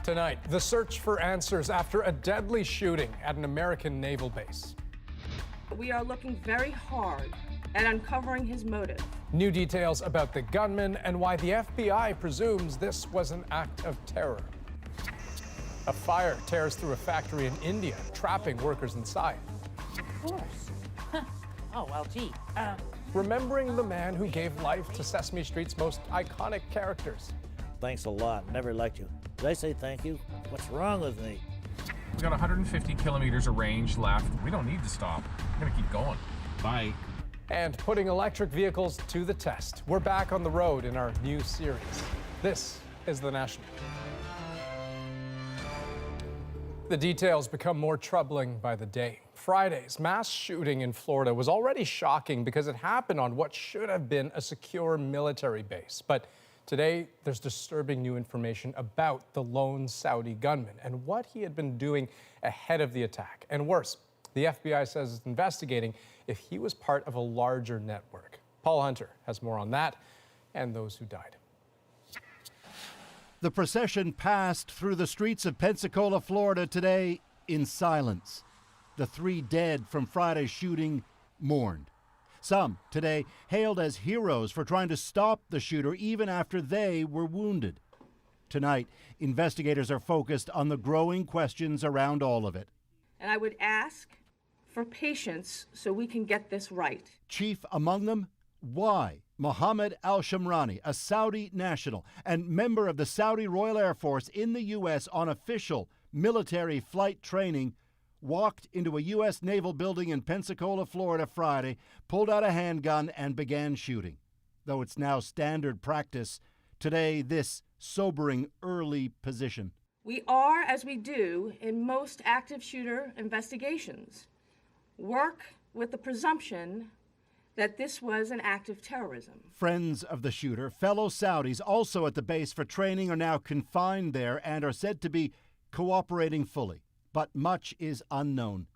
Tonight, the search for answers after a deadly shooting at an American naval base. We are looking very hard at uncovering his motive. New details about the gunman and why the FBI presumes this was an act of terror. A fire tears through a factory in India, trapping workers inside. Of course. Oh, well, gee. Remembering the man who gave life to Sesame Street's most iconic characters. Thanks a lot. Never liked you. Did I say thank you? What's wrong with me? We've got 150 kilometers of range left. We don't need to stop. We're gonna keep going. Bye. And putting electric vehicles to the test. We're back on the road in our new series. This is The National. The details become more troubling by the day. Friday's mass shooting in Florida was already shocking because it happened on what should have been a secure military base. But today, there's disturbing new information about the lone Saudi gunman and what he had been doing ahead of the attack. And worse, the FBI says it's investigating if he was part of a larger network. Paul Hunter has more on that and those who died. The procession passed through the streets of Pensacola, Florida today in silence. The 3 dead from Friday's shooting mourned. Some today hailed as heroes for trying to stop the shooter even after they were wounded. Tonight, investigators are focused on the growing questions around all of it. And I would ask for patience so we can get this right. Chief among them, why Mohammed al-Shamrani, a Saudi national and member of the Saudi Royal Air Force in the U.S. on official military flight training, walked into a U.S. naval building in Pensacola, Florida Friday, pulled out a handgun and began shooting. Though it's now standard practice, today this sobering early position. We are, as we do in most active shooter investigations, work with the presumption that this was an act of terrorism. Friends of the shooter, fellow Saudis also at the base for training, are now confined there and are said to be cooperating fully. But much is unknown.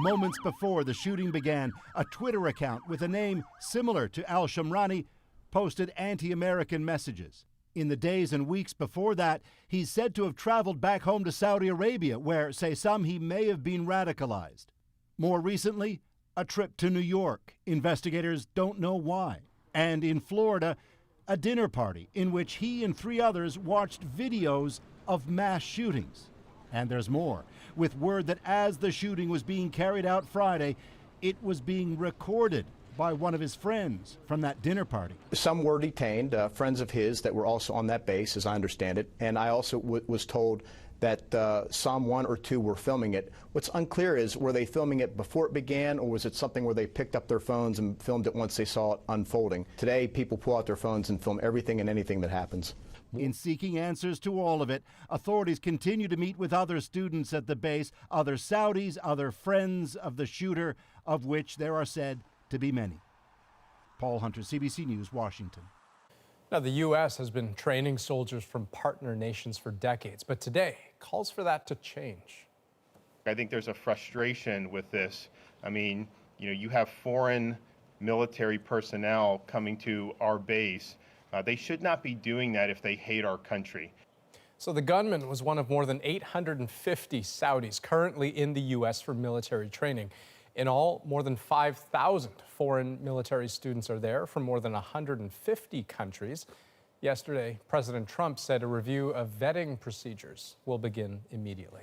Moments before the shooting began, a Twitter account with a name similar to al-Shamrani posted anti-American messages. In the days and weeks before that, he's said to have traveled back home to Saudi Arabia, where, say some, he may have been radicalized. More recently, a trip to New York. Investigators don't know why. And in Florida, a dinner party in which he and 3 others watched videos of mass shootings. And there's more, with word that as the shooting was being carried out Friday, it was being recorded by one of his friends from that dinner party. Some were detained, friends of his that were also on that base, as I understand it, and I also was told that some 1 or 2 were filming it. What's unclear is, were they filming it before it began, or was it something where they picked up their phones and filmed it once they saw it unfolding? Today, people pull out their phones and film everything and anything that happens. In seeking answers to all of it, authorities continue to meet with other students at the base, other Saudis, other friends of the shooter, of which there are said to be many. Paul Hunter, CBC News, Washington. Now, the U.S. has been training soldiers from partner nations for decades, but today calls for that to change. I think there's a frustration with this. I mean, you have foreign military personnel coming to our base. They should not be doing that if they hate our country. So the gunman was one of more than 850 Saudis currently in the U.S. for military training. In all, more than 5,000 foreign military students are there from more than 150 countries. Yesterday, President Trump said a review of vetting procedures will begin immediately.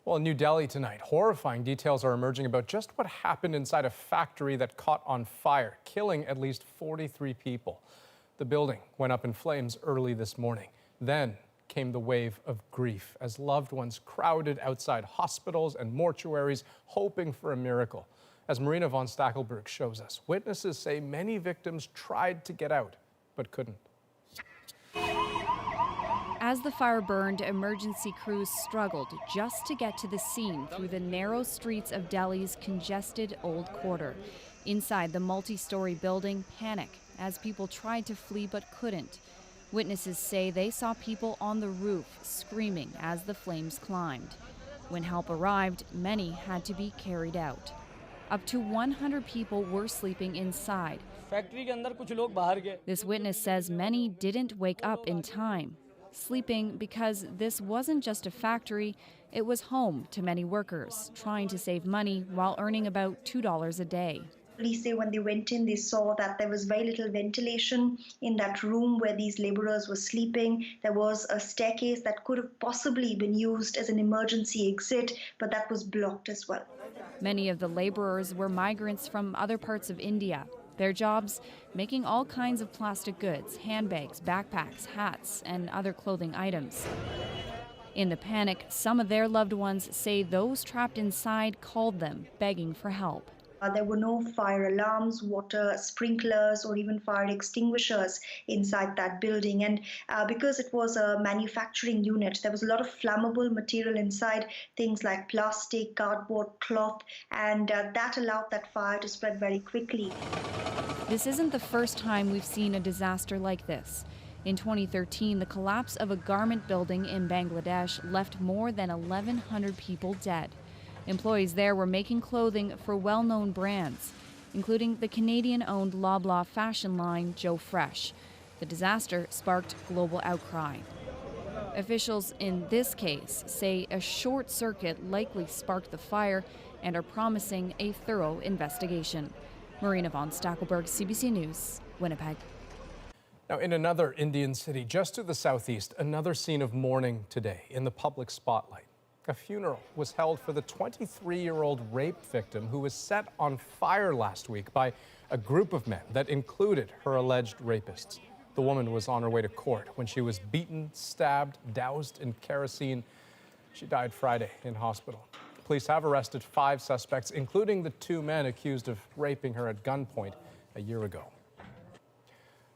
Well, in New Delhi tonight, horrifying details are emerging about just what happened inside a factory that caught on fire, killing at least 43 people. The building went up in flames early this morning. Then came the wave of grief as loved ones crowded outside hospitals and mortuaries, hoping for a miracle. As Marina von Stackelberg shows us, witnesses say many victims tried to get out, but couldn't. As the fire burned, emergency crews struggled just to get to the scene through the narrow streets of Delhi's congested Old Quarter. Inside the multi-story building, panic as people tried to flee but couldn't. Witnesses say they saw people on the roof screaming as the flames climbed. When help arrived, many had to be carried out. Up to 100 people were sleeping inside. This witness says many didn't wake up in time. sleeping because this wasn't just a factory, it was home to many workers, trying to save money while earning about $2 a day. Police say when they went in, they saw that there was very little ventilation in that room where these laborers were sleeping. There was a staircase that could have possibly been used as an emergency exit, but that was blocked as well. Many of the laborers were migrants from other parts of India. Their jobs, making all kinds of plastic goods, handbags, backpacks, hats, and other clothing items. In the panic, some of their loved ones say those trapped inside called them, begging for help. There were no fire alarms, water sprinklers, or even fire extinguishers inside that building. And because it was a manufacturing unit, there was a lot of flammable material inside, things like plastic, cardboard, cloth, and that allowed that fire to spread very quickly. This isn't the first time we've seen a disaster like this. In 2013, the collapse of a garment building in Bangladesh left more than 1,100 people dead. Employees there were making clothing for well-known brands, including the Canadian-owned Loblaw fashion line Joe Fresh. The disaster sparked global outcry. Officials in this case say a short circuit likely sparked the fire and are promising a thorough investigation. Marina von Stackelberg, CBC News, Winnipeg. Now, in another Indian city just to the southeast, another scene of mourning today in the public spotlight. A funeral was held for the 23-year-old rape victim who was set on fire last week by a group of men that included her alleged rapists. The woman was on her way to court when she was beaten, stabbed, doused in kerosene. She died Friday in hospital. Police have arrested 5 suspects, including the 2 men accused of raping her at gunpoint a year ago.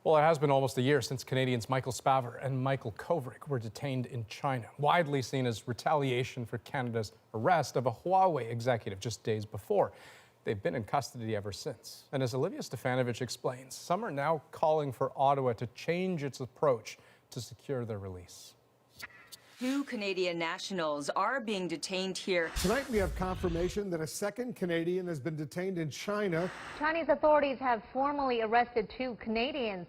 Well, it has been almost a year since Canadians Michael Spavor and Michael Kovrig were detained in China, widely seen as retaliation for Canada's arrest of a Huawei executive just days before. They've been in custody ever since. And as Olivia Stefanovic explains, some are now calling for Ottawa to change its approach to secure their release. 2 Canadian nationals are being detained here. Tonight we have confirmation that a second Canadian has been detained in China. Chinese authorities have formally arrested 2 Canadians.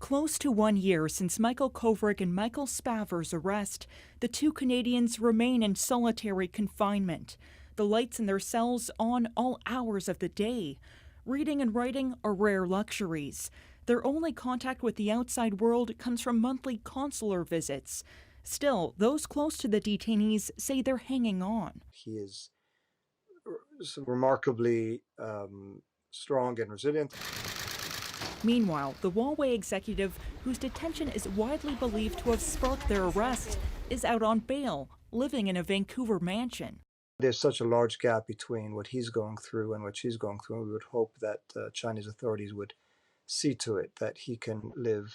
Close to 1 year since Michael Kovrig and Michael Spavor's arrest, the 2 Canadians remain in solitary confinement. The lights in their cells on all hours of the day. Reading and writing are rare luxuries. Their only contact with the outside world comes from monthly consular visits. Still, those close to the detainees say they're hanging on. He is remarkably strong and resilient. Meanwhile, the Huawei executive, whose detention is widely believed to have sparked their arrest, is out on bail, living in a Vancouver mansion. There's such a large gap between what he's going through and what she's going through, and we would hope that Chinese authorities would see to it that he can live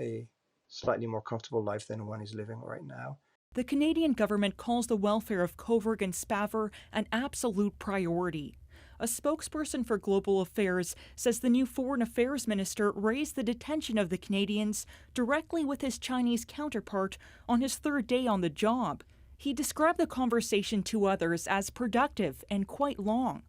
a slightly more comfortable life than one he's living right now. The Canadian government calls the welfare of Kovrig and Spavor an absolute priority. A spokesperson for Global Affairs says the new Foreign Affairs Minister raised the detention of the Canadians directly with his Chinese counterpart on his 3rd day on the job. He described the conversation to others as productive and quite long.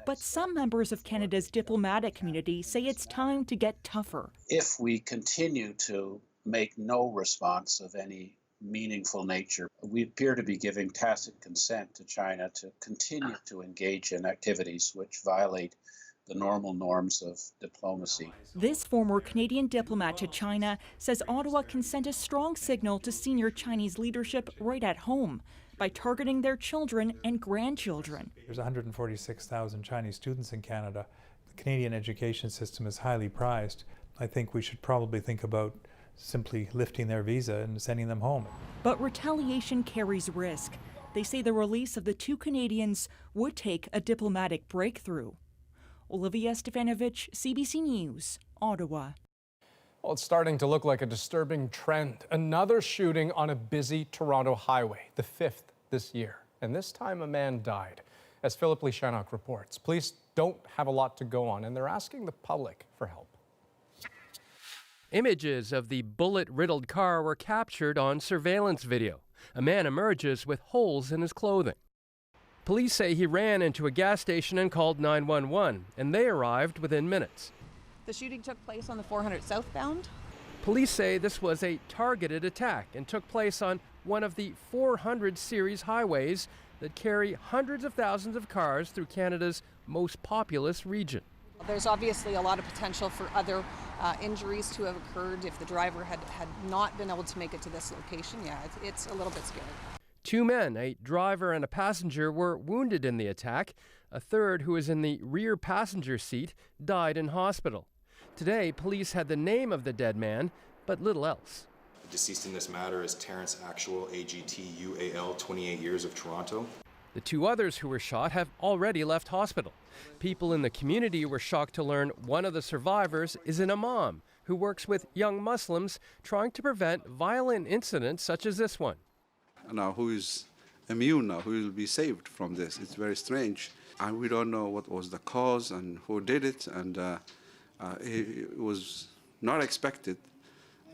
But some members of Canada's diplomatic community say it's time to get tougher. If we continue to make no response of any meaningful nature, we appear to be giving tacit consent to China to continue to engage in activities which violate the normal norms of diplomacy. This former Canadian diplomat to China says Ottawa can send a strong signal to senior Chinese leadership right at home by targeting their children and grandchildren. There's 146,000 Chinese students in Canada. The Canadian education system is highly prized. I think we should probably think about simply lifting their visa and sending them home. But retaliation carries risk. They say the release of the 2 Canadians would take a diplomatic breakthrough. Olivia Stefanovic, CBC News, Ottawa. Well, it's starting to look like a disturbing trend. Another shooting on a busy Toronto highway, the 5th this year. And this time a man died. As Philip Lishanok reports, police don't have a lot to go on, and they're asking the public for help. Images of the bullet-riddled car were captured on surveillance video. A man emerges with holes in his clothing. Police say he ran into a gas station and called 911, and they arrived within minutes. The shooting took place on the 400 southbound. Police say this was a targeted attack and took place on one of the 400 series highways that carry hundreds of thousands of cars through Canada's most populous region. There's obviously a lot of potential for other injuries to have occurred if the driver had not been able to make it to this location. Yeah, it's a little bit scary. 2 men, a driver and a passenger, were wounded in the attack. A third, who was in the rear passenger seat, died in hospital. Today, police had the name of the dead man, but little else. Deceased in this matter is Terrence Actual, AGT UAL, 28 years, of Toronto. The 2 others who were shot have already left hospital. People in the community were shocked to learn one of the survivors is an imam who works with young Muslims trying to prevent violent incidents such as this one. Now, who is immune now? Who will be saved from this? It's very strange. And we don't know what was the cause and who did it. And it was not expected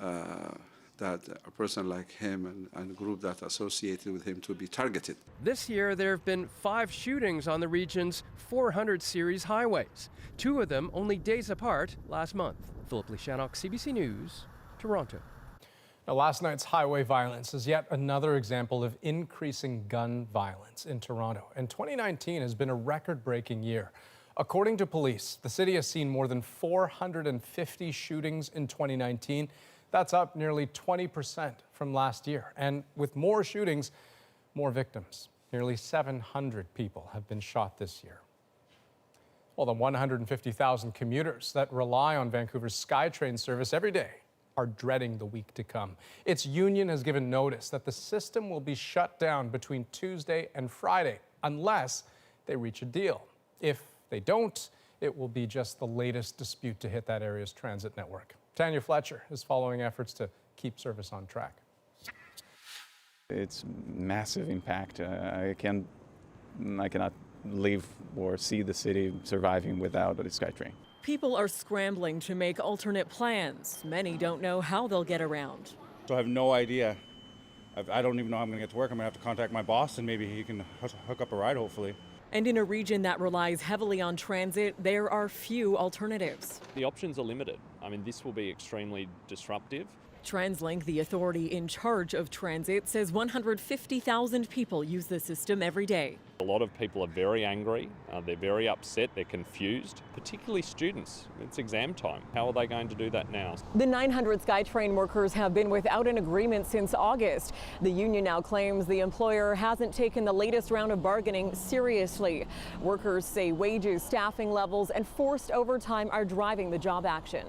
that a person like him and a group that associated with him to be targeted. This year, there have been 5 shootings on the region's 400 series highways, 2 of them only days apart last month. Philip Lishanok, CBC News, Toronto. Now, last night's highway violence is yet another example of increasing gun violence in Toronto, and 2019 has been a record-breaking year. According to police, the city has seen more than 450 shootings in 2019. That's up nearly 20% from last year. And with more shootings, more victims. Nearly 700 people have been shot this year. Well, the 150,000 commuters that rely on Vancouver's SkyTrain service every day are dreading the week to come. Its union has given notice that the system will be shut down between Tuesday and Friday unless they reach a deal. If they don't, it will be just the latest dispute to hit that area's transit network. Tanya Fletcher is following efforts to keep service on track. It's massive impact. I cannot live or see the city surviving without a SkyTrain. People are scrambling to make alternate plans. Many don't know how they'll get around. So I have no idea. I don't even know how I'm going to get to work. I'm going to have to contact my boss and maybe he can hook up a ride, hopefully. And in a region that relies heavily on transit, there are few alternatives. The options are limited. I mean, this will be extremely disruptive. TransLink, the authority in charge of transit, says 150,000 people use the system every day. A lot of people are very angry, they're very upset, they're confused, particularly students. It's exam time. How are they going to do that now? The 900 SkyTrain workers have been without an agreement since August. The union now claims the employer hasn't taken the latest round of bargaining seriously. Workers say wages, staffing levels, and forced overtime are driving the job action.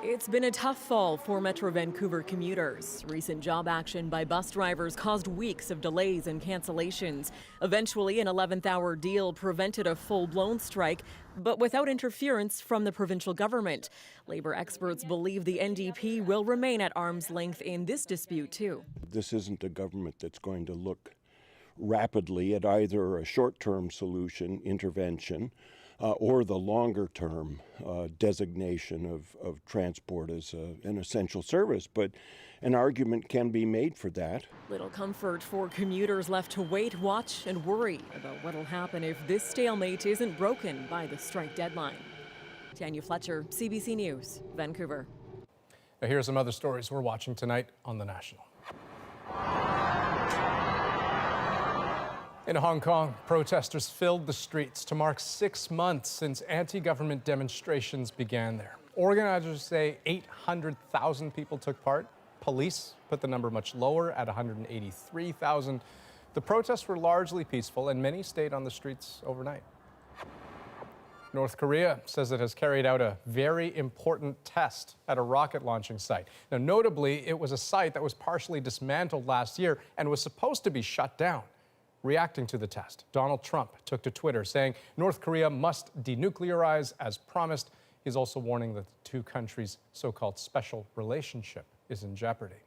It's been a tough fall for Metro Vancouver commuters. Recent job action by bus drivers caused weeks of delays and cancellations. Eventually, an 11th-hour deal prevented a full-blown strike, but without interference from the provincial government. Labor experts believe the NDP will remain at arm's length in this dispute, too. This isn't a government that's going to look rapidly at either a short-term solution, intervention, or the longer-term designation of transport as an essential service. But an argument can be made for that. Little comfort for commuters left to wait, watch, and worry about what'll happen if this stalemate isn't broken by the strike deadline. Tanya Fletcher, CBC News, Vancouver. Now, here are some other stories we're watching tonight on The National. In Hong Kong, protesters filled the streets to mark 6 months since anti-government demonstrations began there. Organizers say 800,000 people took part. Police put the number much lower at 183,000. The protests were largely peaceful and many stayed on the streets overnight. North Korea says it has carried out a very important test at a rocket launching site. Now, notably, it was a site that was partially dismantled last year and was supposed to be shut down. Reacting to the test, Donald Trump took to Twitter saying North Korea must denuclearize as promised. He's also warning that the two countries' so-called special relationship is in jeopardy.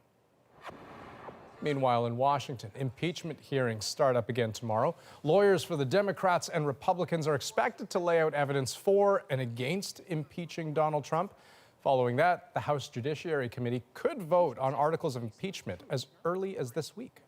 Meanwhile, in Washington, impeachment hearings start up again tomorrow. Lawyers for the Democrats and Republicans are expected to lay out evidence for and against impeaching Donald Trump. Following that, the House Judiciary Committee could vote on articles of impeachment as early as this week.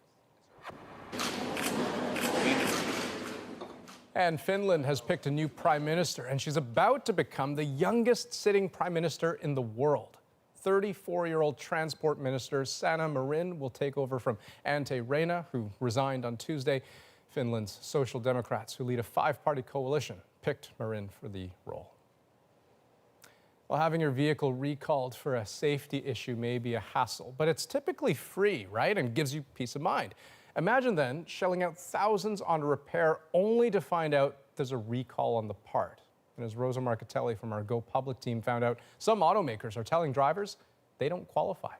And Finland has picked a new prime minister, and she's about to become the youngest sitting prime minister in the world. 34-year-old transport minister Sanna Marin will take over from Antti Rinne, who resigned on Tuesday. Finland's Social Democrats, who lead a five-party coalition, picked Marin for the role. Well, having your vehicle recalled for a safety issue may be a hassle, but it's typically free, right? And gives you peace of mind. Imagine then shelling out thousands on a repair only to find out there's a recall on the part. And as Rosa Marcatelli from our Go Public team found out, some automakers are telling drivers they don't qualify.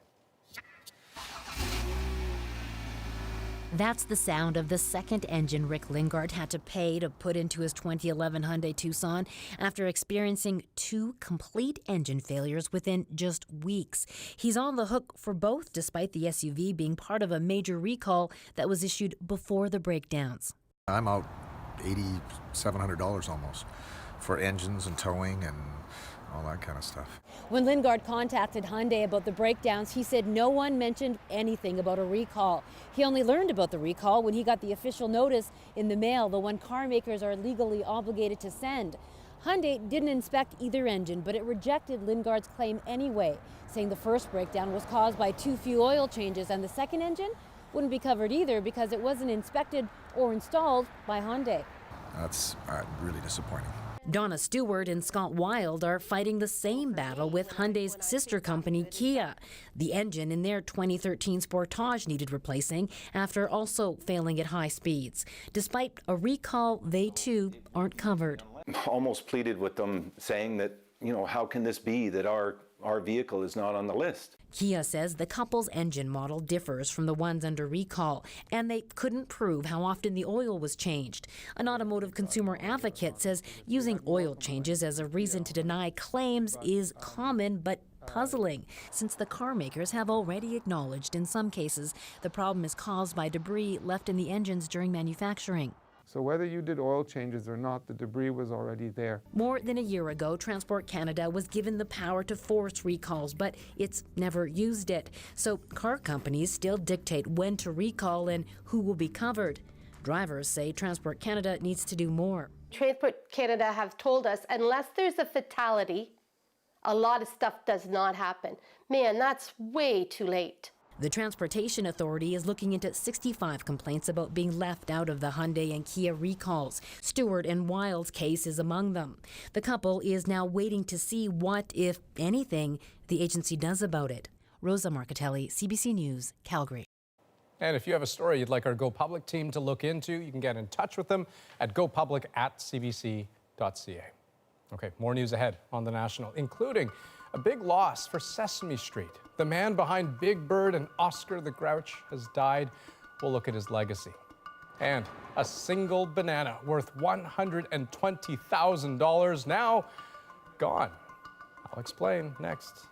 That's the sound of the second engine Rick Lingard had to pay to put into his 2011 Hyundai Tucson after experiencing 2 complete engine failures within just weeks. He's on the hook for both, despite the SUV being part of a major recall that was issued before the breakdowns. I'm out $8,700 almost for engines and towing and all that kind of stuff. When Lingard contacted Hyundai about the breakdowns, he said no one mentioned anything about a recall. He only learned about the recall when he got the official notice in the mail, the one car makers are legally obligated to send. Hyundai didn't inspect either engine, but it rejected Lingard's claim anyway, saying the first breakdown was caused by too few oil changes and the second engine wouldn't be covered either because it wasn't inspected or installed by Hyundai. That's really disappointing. Donna Stewart and Scott Wild are fighting the same battle with Hyundai's sister company, Kia. The engine in their 2013 Sportage needed replacing after also failing at high speeds. Despite a recall, they too aren't covered. Almost pleaded with them, saying that, how can this be that our vehicle is not on the list? Kia says the couple's engine model differs from the ones under recall, and they couldn't prove how often the oil was changed. An automotive consumer advocate says using oil changes as a reason to deny claims is common but puzzling, since the car makers have already acknowledged in some cases the problem is caused by debris left in the engines during manufacturing. So whether you did oil changes or not, the debris was already there. More than a year ago, Transport Canada was given the power to force recalls, but it's never used it. So car companies still dictate when to recall and who will be covered. Drivers say Transport Canada needs to do more. Transport Canada have told us unless there's a fatality, a lot of stuff does not happen. Man, that's way too late. The Transportation Authority is looking into 65 complaints about being left out of the Hyundai and Kia recalls. Stewart and Wild's case is among them. The couple is now waiting to see what, if anything, the agency does about it. Rosa Marcatelli, CBC News, Calgary. And if you have a story you'd like our Go Public team to look into, you can get in touch with them at gopublic@cbc.ca. Okay, more news ahead on The National, including a big loss for Sesame Street. The man behind Big Bird and Oscar the Grouch has died. We'll look at his legacy. And a single banana worth $120,000 now gone. I'll explain next.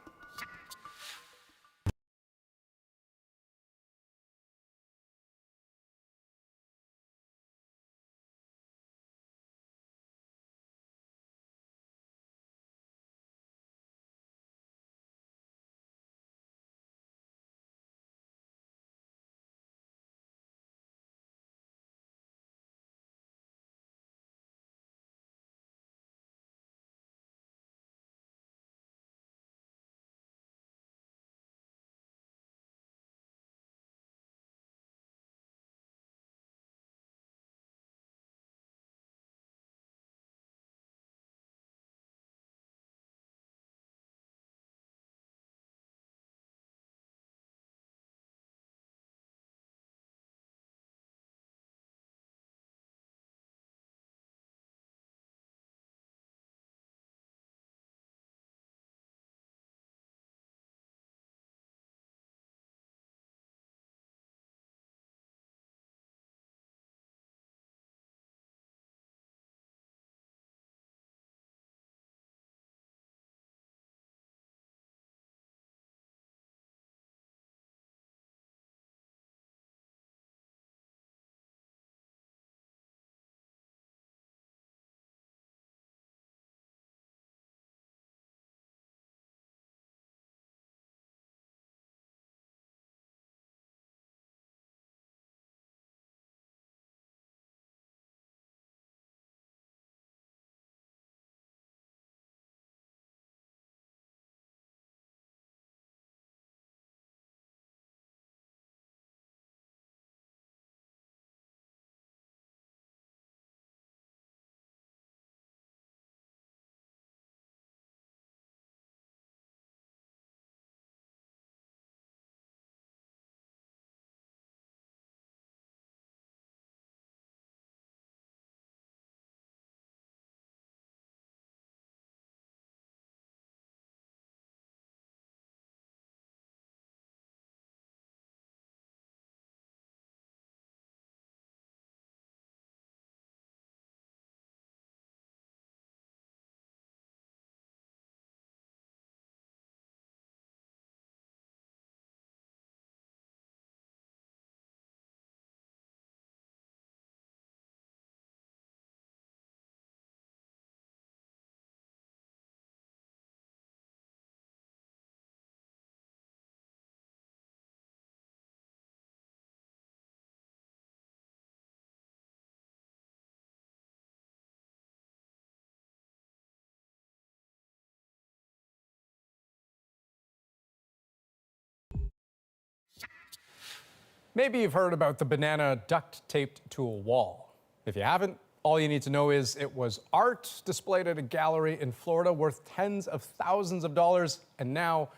Maybe you've heard about the banana duct taped to a wall. If you haven't, all you need to know is it was art displayed at a gallery in Florida worth tens of thousands of dollars and now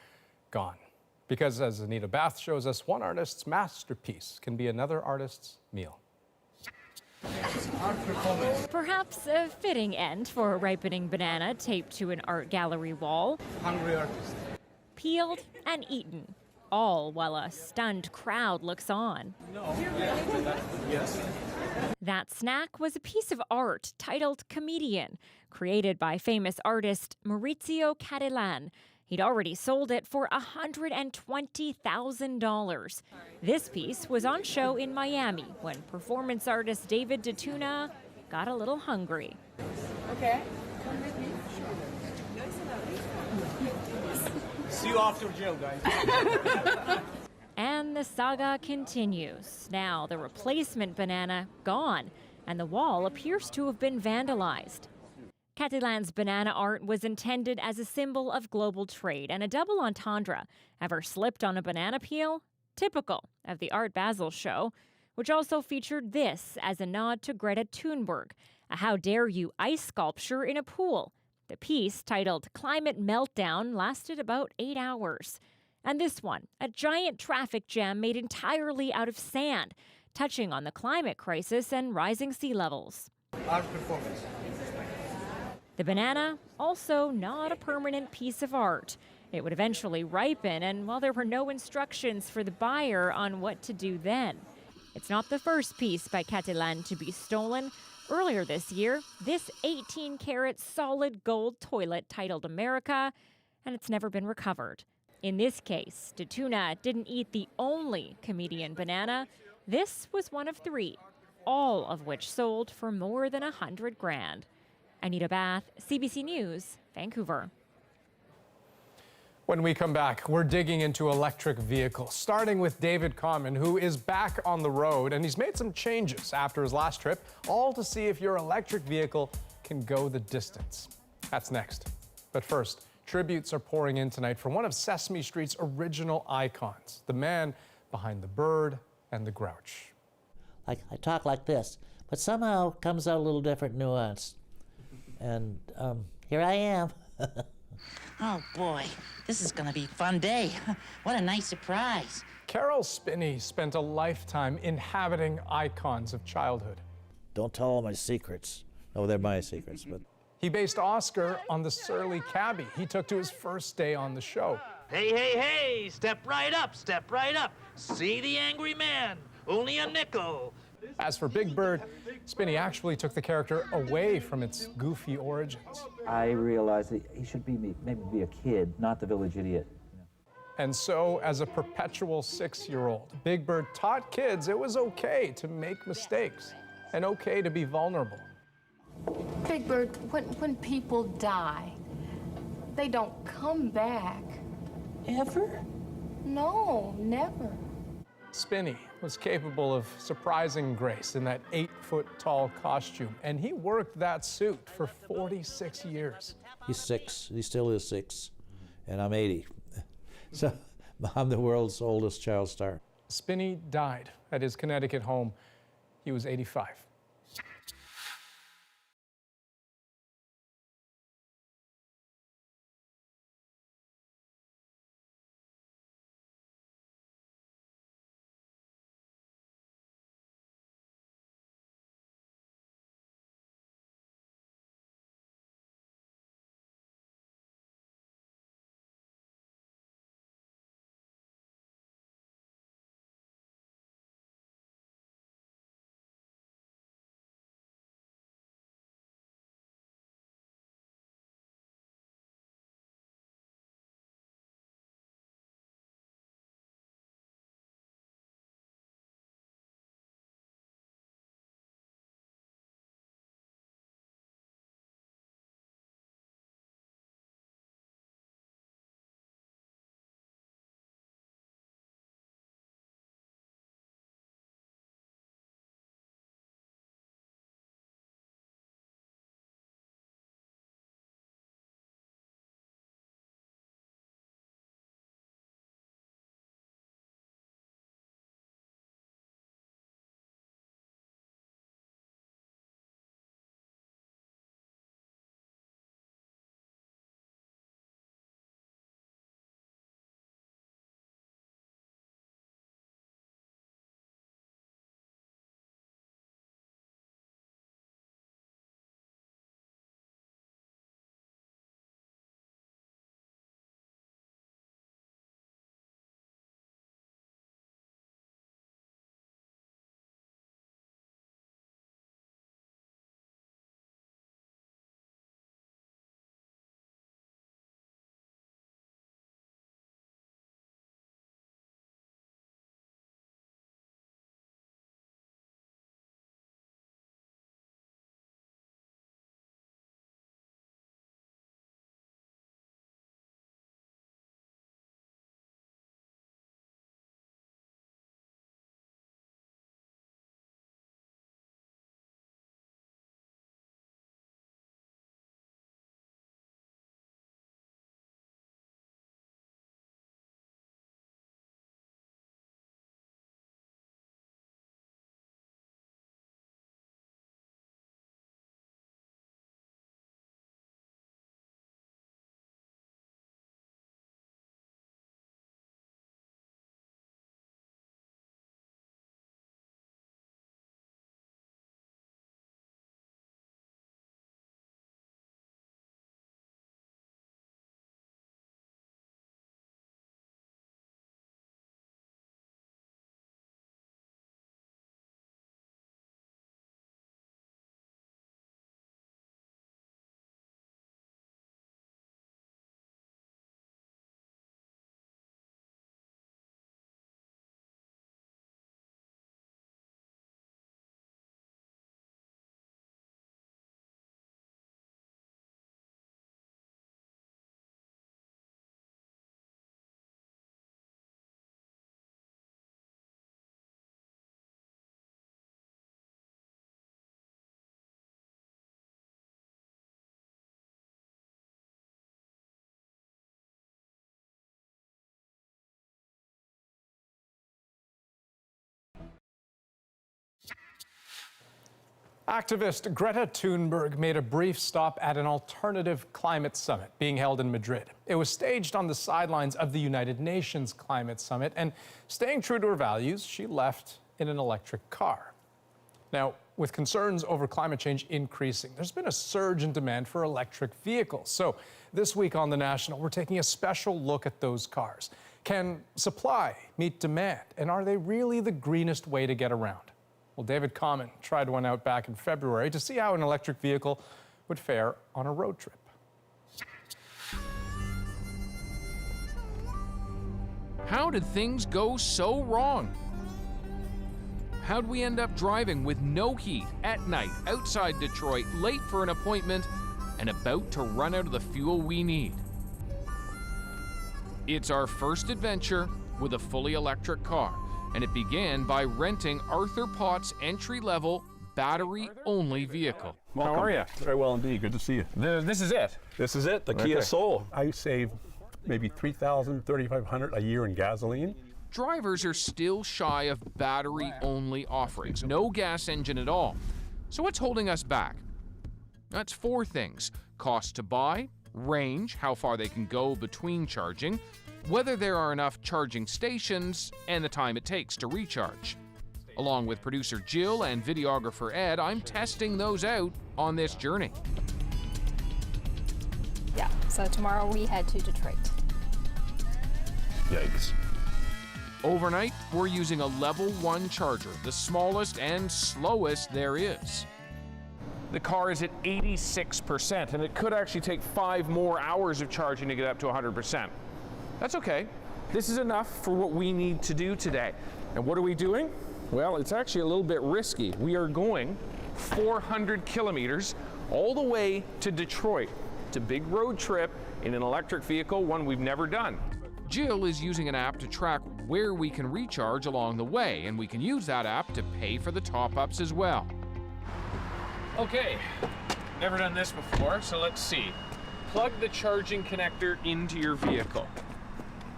gone. Because as Anita Bath shows us, one artist's masterpiece can be another artist's meal. Perhaps a fitting end for a ripening banana taped to an art gallery wall. Hungry artist. Peeled and eaten, all while a stunned crowd looks on. Yes. That snack was a piece of art titled Comedian, created by famous artist Maurizio Cattelan. He'd already sold it for $120,000. This piece was on show in Miami when performance artist David DeTuna got a little hungry. Okay, come with me. See you after jail, guys. And the saga continues. Now the replacement banana gone, and the wall appears to have been vandalized. Cattelan's banana art was intended as a symbol of global trade and a double entendre. Ever slipped on a banana peel? Typical of the Art Basel show, which also featured this as a nod to Greta Thunberg, a How Dare You ice sculpture in a pool. The piece, titled Climate Meltdown, lasted about 8 hours. And this one, a giant traffic jam made entirely out of sand, touching on the climate crisis and rising sea levels. Art performance. The banana, also not a permanent piece of art. It would eventually ripen, and while there were no instructions for the buyer on what to do then. It's not the first piece by Cattelan to be stolen. Earlier this year, this 18-karat solid gold toilet titled America, and it's never been recovered. In this case, DeTuna didn't eat the only comedian banana. This was one of 3, all of which sold for more than $100,000. Anita Bath, CBC News, Vancouver. When we come back, we're digging into electric vehicles, starting with David Conman, who is back on the road, and he's made some changes after his last trip, all to see if your electric vehicle can go the distance. That's next. But first, tributes are pouring in tonight for one of Sesame Street's original icons, the man behind the bird and the grouch. I talk like this, but somehow it comes out a little different nuance. And here I am. Oh boy, this is gonna be a fun day. What a nice surprise. Carol Spinney spent a lifetime inhabiting icons of childhood. Don't tell all my secrets. Oh, they're my secrets, but... He based Oscar on the surly cabbie he took to his first day on the show. Hey, hey, hey, step right up, step right up. See the angry man, only a nickel. As for Big Bird, Spinney actually took the character away from its goofy origins. I realized that he should maybe be a kid, not the village idiot. And so, as a perpetual 6-year-old, Big Bird taught kids it was okay to make mistakes and okay to be vulnerable. Big Bird, when people die, they don't come back. Ever? No, never. Spinney was capable of surprising grace in that 8-foot-tall costume, and he worked that suit for 46 years. He's 6. He still is 6. And I'm 80. So I'm the world's oldest child star. Spinney died at his Connecticut home. He was 85. Activist Greta Thunberg made a brief stop at an alternative climate summit being held in Madrid. It was staged on the sidelines of the United Nations Climate Summit, and staying true to her values, she left in an electric car. Now, with concerns over climate change increasing, there's been a surge in demand for electric vehicles. So this week on The National, we're taking a special look at those cars. Can supply meet demand, and are they really the greenest way to get around? Well, David Common tried one out back in February to see how an electric vehicle would fare on a road trip. How did things go so wrong? How'd we end up driving with no heat at night outside Detroit, late for an appointment, and about to run out of the fuel we need? It's our first adventure with a fully electric car, and it began by renting Arthur Potts' entry-level, battery-only vehicle. Welcome. How are you? Very well indeed. Good to see you. This is it? This is it, the Kia Soul. I save maybe $3,000, $3,500 a year in gasoline. Drivers are still shy of battery-only offerings, no gas engine at all. So what's holding us back? That's four things: cost to buy, range, how far they can go between charging, whether there are enough charging stations, and the time it takes to recharge. Along with producer Jill and videographer Ed, I'm testing those out on this journey. Yeah, so tomorrow we head to Detroit. Yikes. Overnight, we're using a level 1 charger, the smallest and slowest there is. The car is at 86%, and it could actually take 5 more hours of charging to get up to 100%. That's okay. This is enough for what we need to do today. And what are we doing? Well, it's actually a little bit risky. We are going 400 kilometers all the way to Detroit. It's a big road trip in an electric vehicle, one we've never done. Jill is using an app to track where we can recharge along the way, and we can use that app to pay for the top-ups as well. Okay, never done this before, so let's see. Plug the charging connector into your vehicle.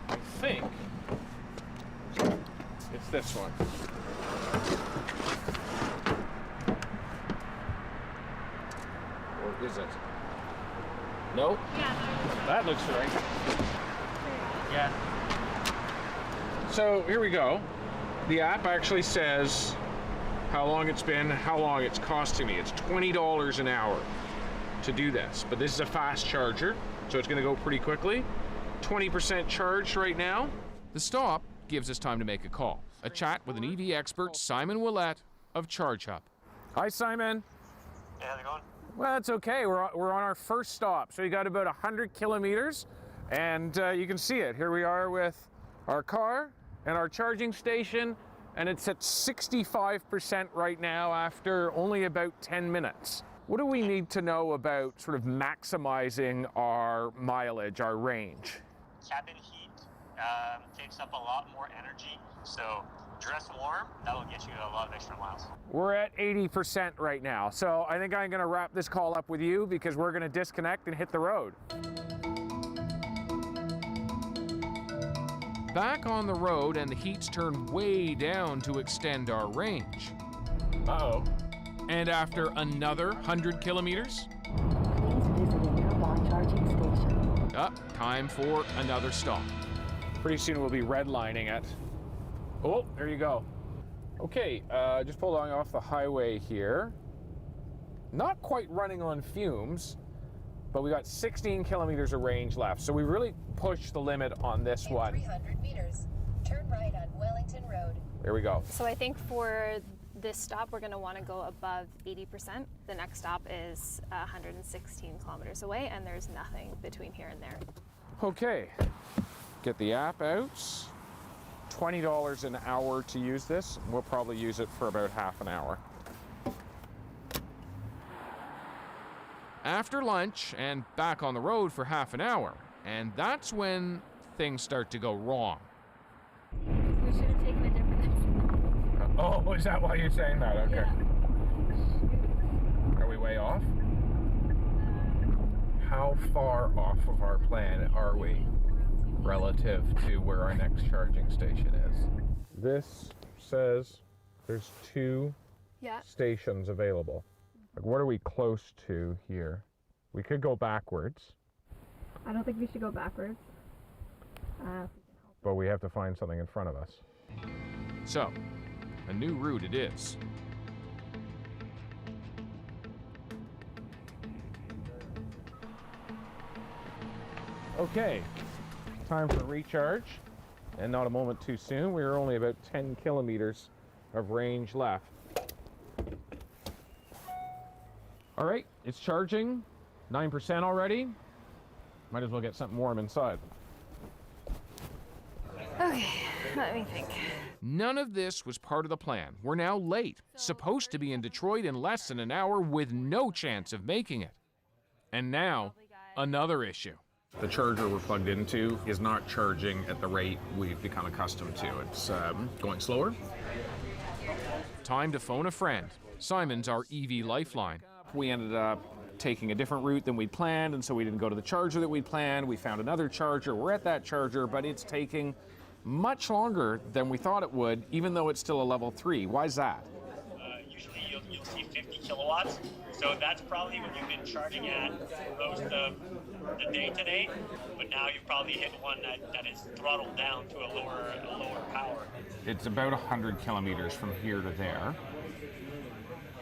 I think it's this one. Or is it? No? Yeah, that looks right. Yeah. So here we go. The app actually says how long it's been, how long it's costing me. It's $20 an hour to do this, but this is a fast charger, so it's going to go pretty quickly. 20% charged right now. The stop gives us time to make a call. A chat with an EV expert, Simon Willett of Charge Hub. Hi, Simon. Hey, how's it going? Well, it's okay. We're on our first stop. So we got about 100 kilometers, and you can see it. Here we are with our car and our charging station, and it's at 65% right now after only about 10 minutes. What do we need to know about sort of maximizing our mileage, our range? Cabin heat takes up a lot more energy, so dress warm, that'll get you a lot of extra miles. We're at 80% right now, so I think I'm gonna wrap this call up with you because we're gonna disconnect and hit the road. Back on the road, and the heat's turned way down to extend our range. Uh-oh. And after another 100 kilometers, time for another stop. Pretty soon we'll be redlining it. Oh, there you go. Okay, just pulled off the highway here. Not quite running on fumes, but we got 16 kilometers of range left. So we really pushed the limit on this one. 300 meters, turn right on Wellington Road. There we go. So I think for this stop, we're going to want to go above 80%. The next stop is 116 kilometers away, and there's nothing between here and there. Okay, get the app out. $20 an hour to use this. We'll probably use it for about half an hour. After lunch and back on the road for half an hour, and that's when things start to go wrong. We should have taken a different exit. Oh, is that why you're saying that? Okay. Yeah. Are we way off? How far off of our plan are we relative to where our next charging station is? This says there's 2 stations available. Like, what are we close to here? We could go backwards. I don't think we should go backwards. But we have to find something in front of us. So, a new route it is. Okay, time for recharge, and not a moment too soon. We are only about 10 kilometers of range left. All right, it's charging, 9% already. Might as well get something warm inside. Okay, let me think. None of this was part of the plan. We're now late, supposed to be in Detroit in less than an hour with no chance of making it. And now, another issue. The charger we're plugged into is not charging at the rate we've become accustomed to. It's going slower. Time to phone a friend. Simon's our EV lifeline. We ended up taking a different route than we'd planned, and so we didn't go to the charger that we'd planned. We found another charger. We're at that charger, but it's taking much longer than we thought it would, even though it's still a level 3. Why is that? Usually you'll see 50 kilowatts, so that's probably what you've been charging at most of the day today, but now you've probably hit one that is throttled down to a lower power. It's about 100 kilometers from here to there,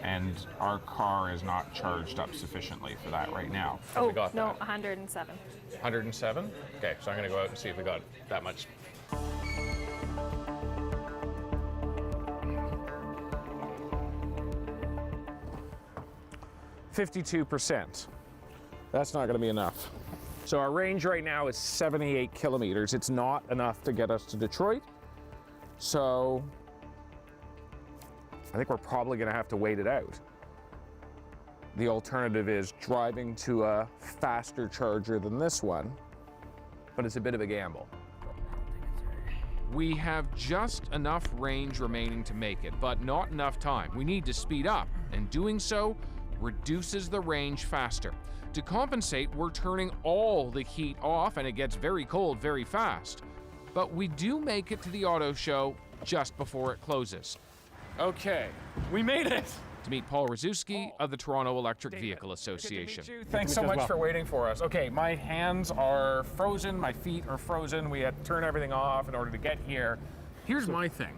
and our car is not charged up sufficiently for that right now. Oh, no, 107. 107? Okay, so I'm gonna go out and see if we got that much. 52%. That's not going to be enough. So our range right now is 78 kilometers. It's not enough to get us to Detroit. So I think we're probably going to have to wait it out. The alternative is driving to a faster charger than this one, but it's a bit of a gamble. We have just enough range remaining to make it, but not enough time. We need to speed up, and doing so reduces the range faster. To compensate, we're turning all the heat off, and it gets very cold very fast. But we do make it to the auto show just before it closes. Okay, we made it! To meet Paul Rzuski of the Toronto Electric Vehicle Association. Thanks so much for waiting for us. Okay, my hands are frozen, my feet are frozen. We had to turn everything off in order to get here. Here's my thing.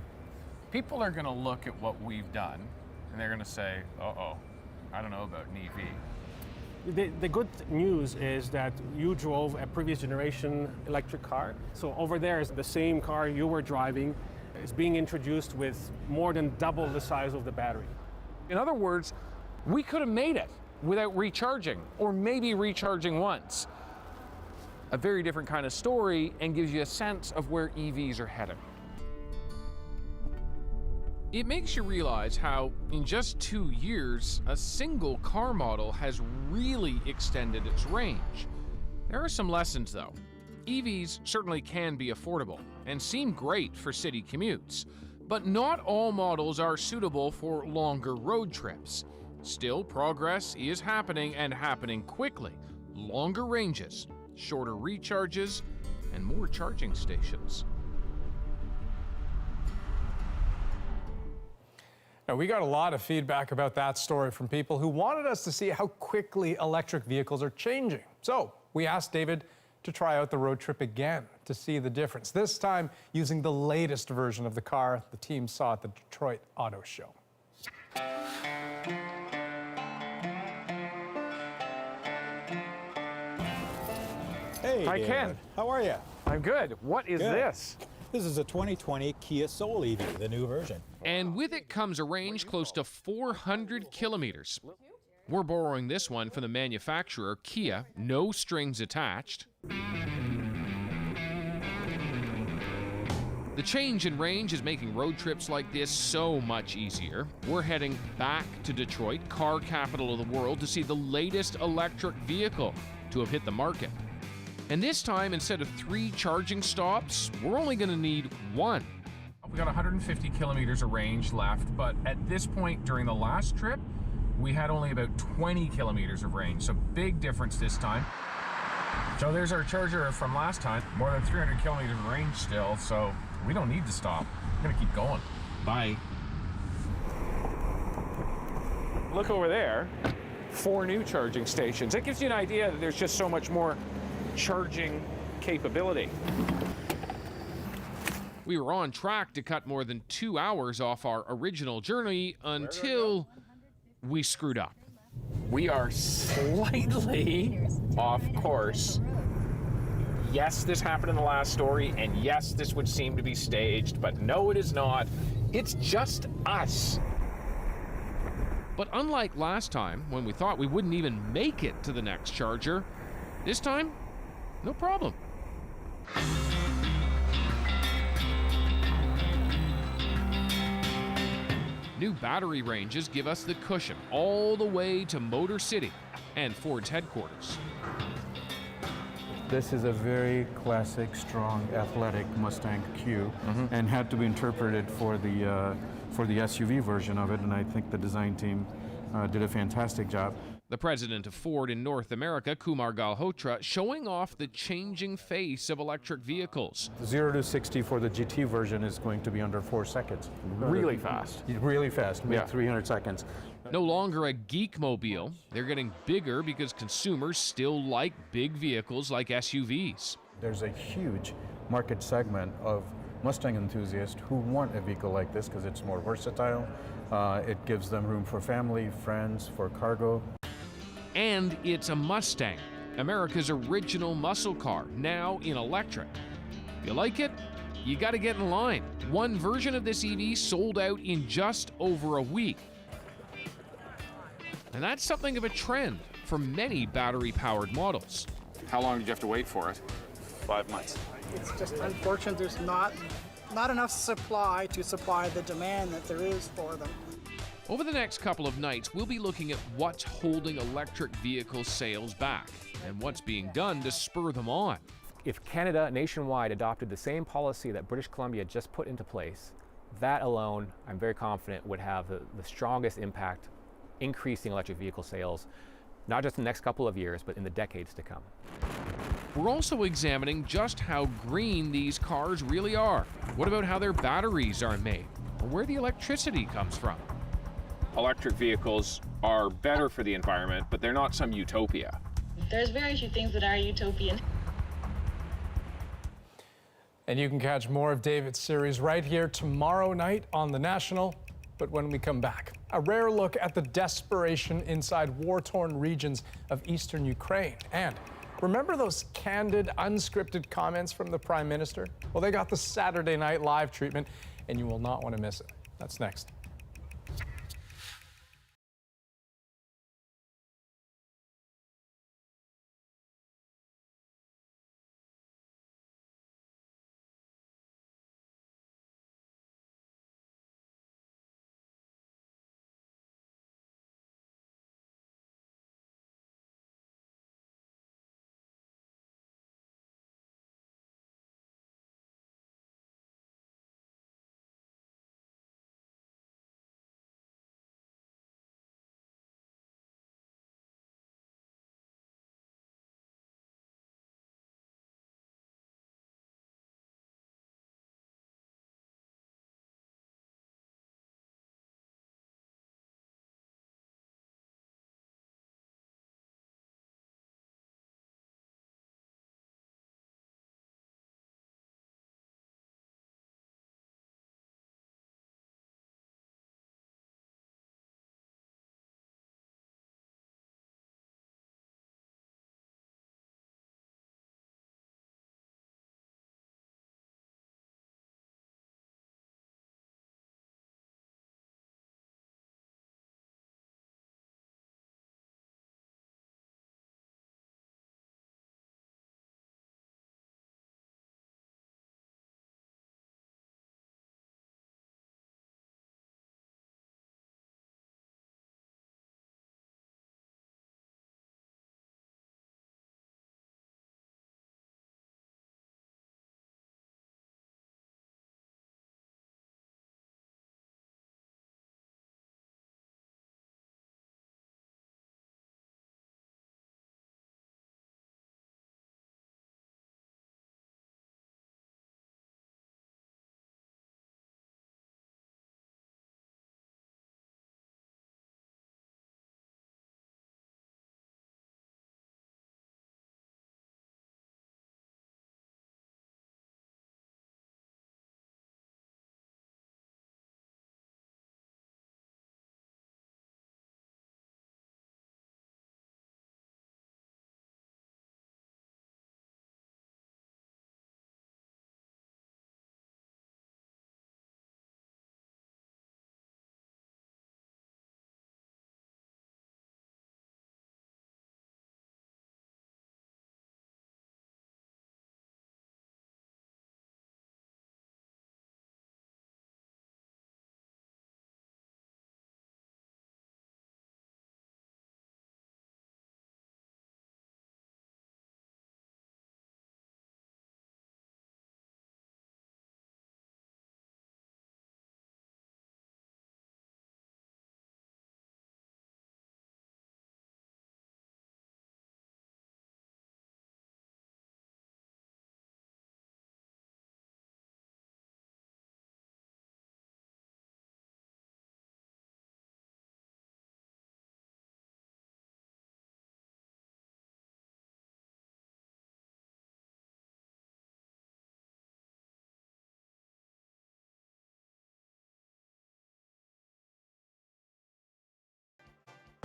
People are gonna look at what we've done, and they're gonna say, uh-oh, I don't know about an EV. The good news is that you drove a previous generation electric car. So over there is the same car you were driving. It's being introduced with more than double the size of the battery. In other words, we could have made it without recharging, or maybe recharging once. A very different kind of story, and gives you a sense of where EVs are heading. It makes you realize how, in just 2 years, a single car model has really extended its range. There are some lessons, though. EVs certainly can be affordable and seem great for city commutes, but not all models are suitable for longer road trips. Still, progress is happening, and happening quickly. Longer ranges, shorter recharges, and more charging stations. Now, we got a lot of feedback about that story from people who wanted us to see how quickly electric vehicles are changing. So we asked David to try out the road trip again to see the difference, this time using the latest version of the car the team saw at the Detroit Auto Show. Hey, Hi, David. Ken. How are you? I'm good. What is this? This is a 2020 Kia Soul EV, the new version. And with it comes a range close to 400 kilometers. We're borrowing this one from the manufacturer, Kia, no strings attached. The change in range is making road trips like this so much easier. We're heading back to Detroit, car capital of the world, to see the latest electric vehicle to have hit the market. And this time, instead of 3 charging stops, we're only going to need 1. We got 150 kilometers of range left, but at this point during the last trip, we had only about 20 kilometers of range, so big difference this time. So there's our charger from last time, more than 300 kilometers of range still, so we don't need to stop. We're gonna keep going. Bye. look over there, 4 new charging stations. That gives you an idea that there's just so much more charging capability. We were on track to cut more than 2 hours off our original journey until we screwed up. We are slightly off course. Yes, this happened in the last story, and yes, this would seem to be staged, but no, it is not. It's just us. But unlike last time, when we thought we wouldn't even make it to the next charger, this time, no problem. New battery ranges give us the cushion all the way to Motor City and Ford's headquarters. This is a very classic, strong, athletic Mustang Q, and had to be interpreted for the SUV version of it, and I think the design team did a fantastic job. The president of Ford in North America, Kumar Galhotra, showing off the changing face of electric vehicles. 0 to 60 for the GT version is going to be under 4 seconds. Really fast. Really fast, maybe 300 seconds. No longer a geek-mobile, they're getting bigger because consumers still like big vehicles like SUVs. There's a huge market segment of Mustang enthusiasts who want a vehicle like this because it's more versatile. It gives them room for family, friends, for cargo. And it's a Mustang, America's original muscle car, now in electric. If you like it, you got to get in line. One version of this EV sold out in just over a week. And that's something of a trend for many battery-powered models. How long did you have to wait for it? 5 months. It's just unfortunate there's not enough supply to supply the demand that there is for them. Over the next couple of nights, we'll be looking at what's holding electric vehicle sales back and what's being done to spur them on. If Canada nationwide adopted the same policy that British Columbia just put into place, that alone, I'm very confident, would have the strongest impact increasing electric vehicle sales, not just in the next couple of years, but in the decades to come. We're also examining just how green these cars really are. What about how their batteries are made, or where the electricity comes from? Electric vehicles are better for the environment, but they're not some utopia. There's very few things that are utopian. And you can catch more of David's series right here tomorrow night on The National. But when we come back, a rare look at the desperation inside war-torn regions of eastern Ukraine. And remember those candid, unscripted comments from the Prime Minister? Well, they got the Saturday Night Live treatment, and you will not want to miss it. That's next.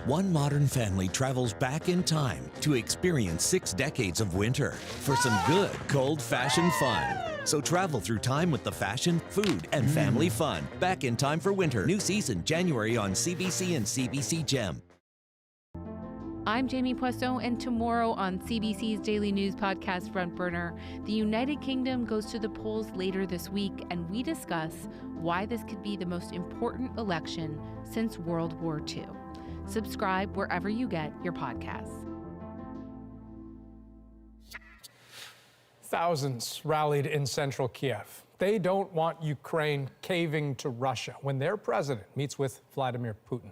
One modern family travels back in time to experience 6 decades of winter for some good, cold-fashioned fun. So travel through time with the fashion, food, and family fun. Back in Time for Winter. New season, January on CBC and CBC Gem. I'm Jamie Poisson, and tomorrow on CBC's Daily News podcast Front Burner, the United Kingdom goes to the polls later this week, and we discuss why this could be the most important election since World War II. Subscribe wherever you get your podcasts. Thousands rallied in central Kiev. They don't want Ukraine caving to Russia when their president meets with Vladimir Putin.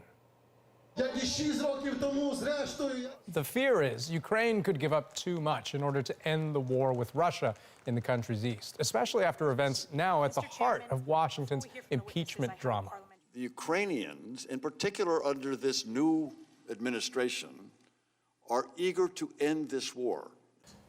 The fear is Ukraine could give up too much in order to end the war with Russia in the country's east, especially after events now at the heart of Washington's impeachment drama. The Ukrainians, in particular under this new administration, are eager to end this war.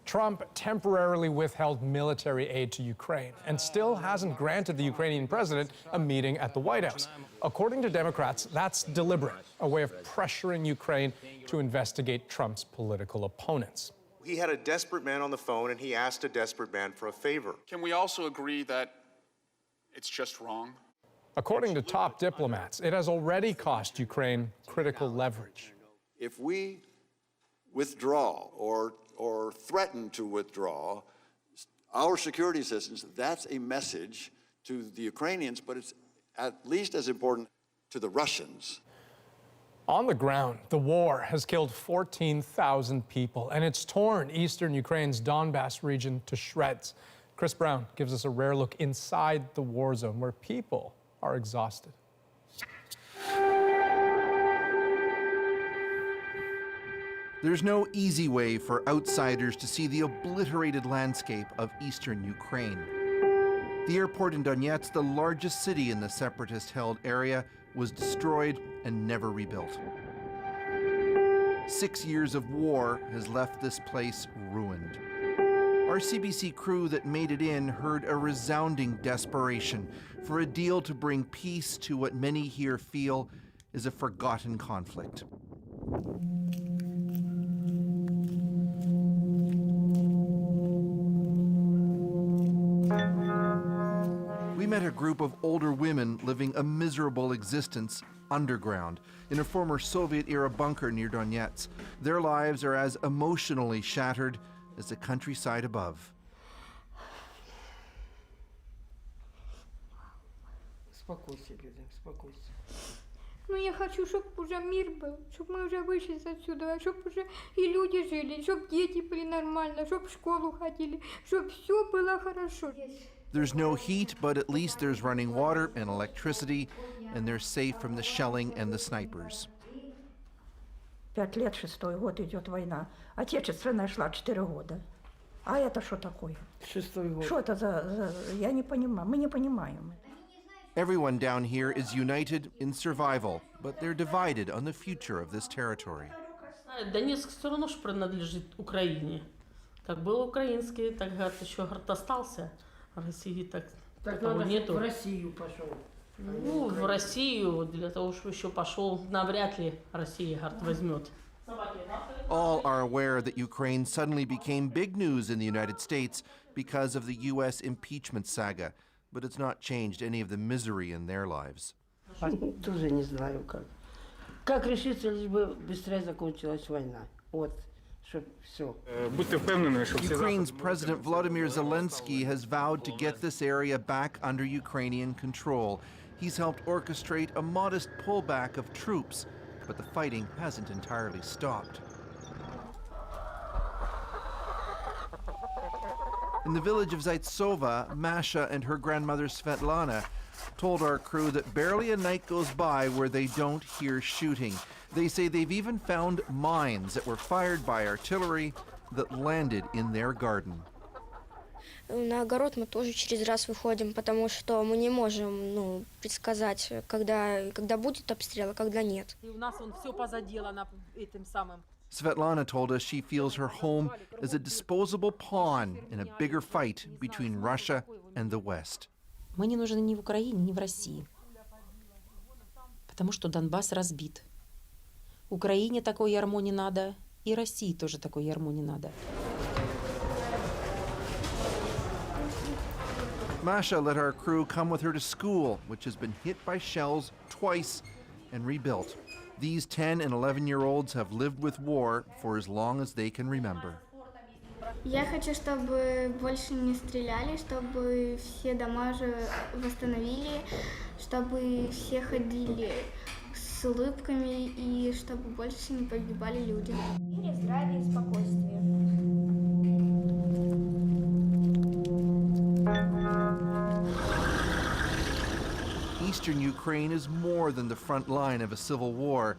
Trump temporarily withheld military aid to Ukraine and still hasn't granted the Ukrainian president a meeting at the White House. According to Democrats, that's deliberate, a way of pressuring Ukraine to investigate Trump's political opponents. He had a desperate man on the phone, and he asked a desperate man for a favor. Can we also agree that it's just wrong? According to top diplomats, it has already cost Ukraine critical leverage. If we withdraw or threaten to withdraw our security assistance, that's a message to the Ukrainians, but it's at least as important to the Russians. On the ground, the war has killed 14,000 people, and it's torn eastern Ukraine's Donbass region to shreds. Chris Brown gives us a rare look inside the war zone where people are exhausted. There's no easy way for outsiders to see the obliterated landscape of eastern Ukraine. The airport in Donetsk, the largest city in the separatist-held area, was destroyed and never rebuilt. 6 years of war has left this place ruined. Our CBC crew that made it in heard a resounding desperation for a deal to bring peace to what many here feel is a forgotten conflict. We met a group of older women living a miserable existence underground in a former Soviet-era bunker near Donetsk. Their lives are as emotionally shattered as the countryside above. Ну, я хочу, чтобы уже мир был, чтобы мы уже вышли отсюда, чтобы уже и люди жили, чтобы дети были нормально, чтобы в школу ходили, чтобы все было хорошо. There's no heat, but at least there's running water and electricity, and they're safe from the shelling and the snipers. 5 лет, 6-й год идет война. Отечественная шла 4 года. А это что такое? 6-й год. Что это за... Я не понимаю. Мы не понимаем. Everyone down here is united in survival, but they're divided on the future of this territory. Донецк все равно же принадлежит Украине. Как был украинский, так еще остался. России так такого нету. В Россию пошел. Ну, в Россию, для того, чтобы еще пошел, навряд ли Россия возьмет. All are aware that Ukraine suddenly became big news in the United States because of the U.S. impeachment saga, but it's not changed any of the misery in their lives. Тоже не знаю как. Как решиться, лишь бы быстрее закончилась война. Вот. Ukraine's President Volodymyr Zelensky has vowed to get this area back under Ukrainian control. He's helped orchestrate a modest pullback of troops, but the fighting hasn't entirely stopped. In the village of Zaitsova, Masha and her grandmother Svetlana told our crew that barely a night goes by where they don't hear shooting. They say they've even found mines that were fired by artillery that landed in their garden. На огород мы тоже через раз выходим, потому что мы не можем, предсказать, когда будет обстрел, а когда нет. И у нас он все позаделано этим самым. Svetlana told us she feels her home is a disposable pawn in a bigger fight between Russia and the West. Мы не нужны ни в Украине, ни в России, потому что Донбасс разбит. Украине такое ярмо не надо, и России тоже такое ярмо не надо. Masha let our crew come with her to school, which has been hit by shells twice and rebuilt. These 10 and 11-year-olds have lived with war for as long as they can remember. Я хочу, чтобы больше не стреляли, чтобы все дома же восстановили, чтобы все ходили с улыбками и чтобы больше не погибали люди. Мир, здравие и спокойствие. Eastern Ukraine is more than the front line of a civil war.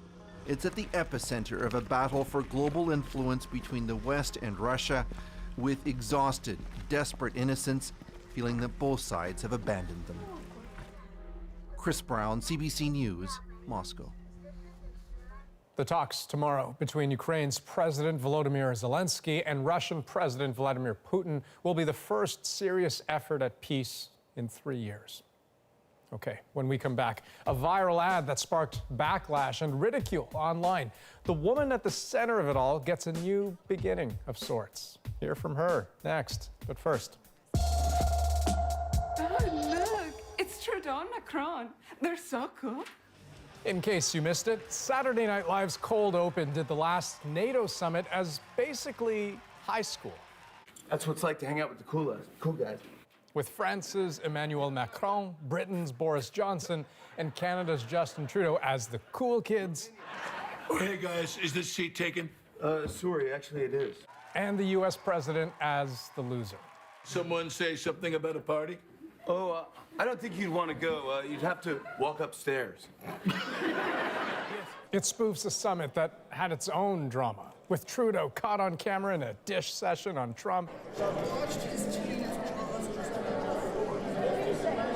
It's at the epicenter of a battle for global influence between the West and Russia, with exhausted, desperate innocents feeling that both sides have abandoned them. Chris Brown, CBC News, Moscow. The talks tomorrow between Ukraine's President Volodymyr Zelensky and Russian President Vladimir Putin will be the first serious effort at peace in 3 years. Okay, when we come back, a viral ad that sparked backlash and ridicule online. The woman at the center of it all gets a new beginning of sorts. Hear from her next, but first. Oh, look, it's Trudeau and Macron. They're so cool. In case you missed it, Saturday Night Live's Cold Open did the last NATO summit as basically high school. That's what it's like to hang out with the cool guys. With France's Emmanuel Macron, Britain's Boris Johnson, and Canada's Justin Trudeau as the cool kids. Hey guys, is this seat taken? Sorry, actually it is. And the US president as the loser. Someone say something about a party? Oh, I don't think you'd want to go. You'd have to walk upstairs. It spoofs a summit that had its own drama, with Trudeau caught on camera in a dish session on Trump.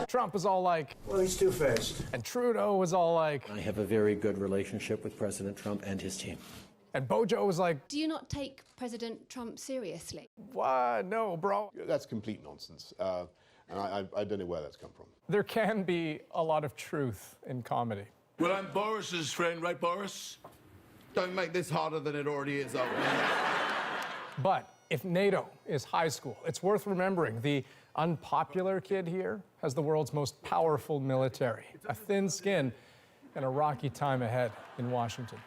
Trump was all like, well, he's too fast. And Trudeau was all like, I have a very good relationship with President Trump and his team. And Bojo was like, do you not take President Trump seriously? What? No, bro. That's complete nonsense. And I don't know where that's come from. There can be a lot of truth in comedy. Well, I'm Boris's friend, right, Boris? Don't make this harder than it already is, old man. But if NATO is high school, it's worth remembering the unpopular kid here has the world's most powerful military, a thin skin, and a rocky time ahead in Washington.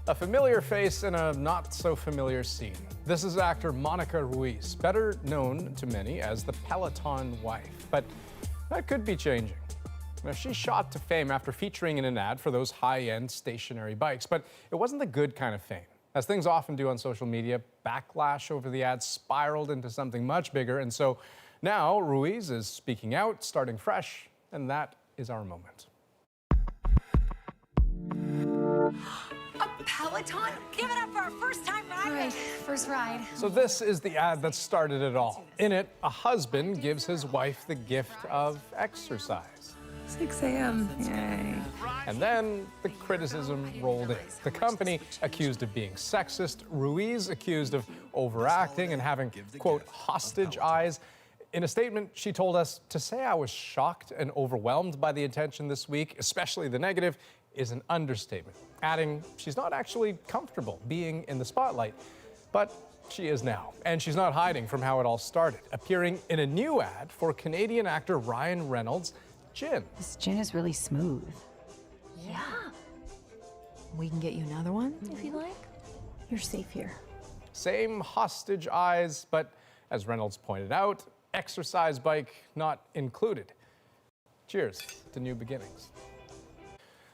A familiar face in a not-so-familiar scene. This is actor Monica Ruiz, better known to many as the Peloton wife. But that could be changing. Now, she shot to fame after featuring in an ad for those high-end stationary bikes, but it wasn't the good kind of fame. As things often do on social media, backlash over the ad spiraled into something much bigger, and so now Ruiz is speaking out, starting fresh, and that is our moment. Peloton? Give it up for our first time ride. All right, first ride. So this is the ad that started it all. In it, a husband gives his wife the gift of exercise. 6 a.m. Yay. And then the criticism rolled in. The company accused of being sexist, Ruiz accused of overacting and having, quote, hostage eyes. In a statement, she told us, to say I was shocked and overwhelmed by the attention this week, especially the negative, is an understatement, adding she's not actually comfortable being in the spotlight, but she is now. And she's not hiding from how it all started, appearing in a new ad for Canadian actor Ryan Reynolds' gin. This gin is really smooth. Yeah. We can get you another one if you like. You're safe here. Same hostage eyes, but as Reynolds pointed out, exercise bike not included. Cheers to new beginnings.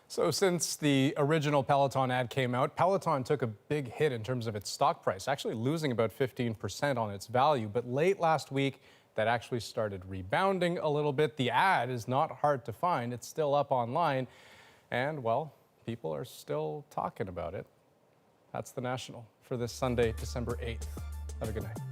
So since the original Peloton ad came out, Peloton took a big hit in terms of its stock price, actually losing about 15% on its value. But late last week, that actually started rebounding a little bit. The ad is not hard to find. It's still up online. And, well, people are still talking about it. That's The National for this Sunday, December 8th. Have a good night.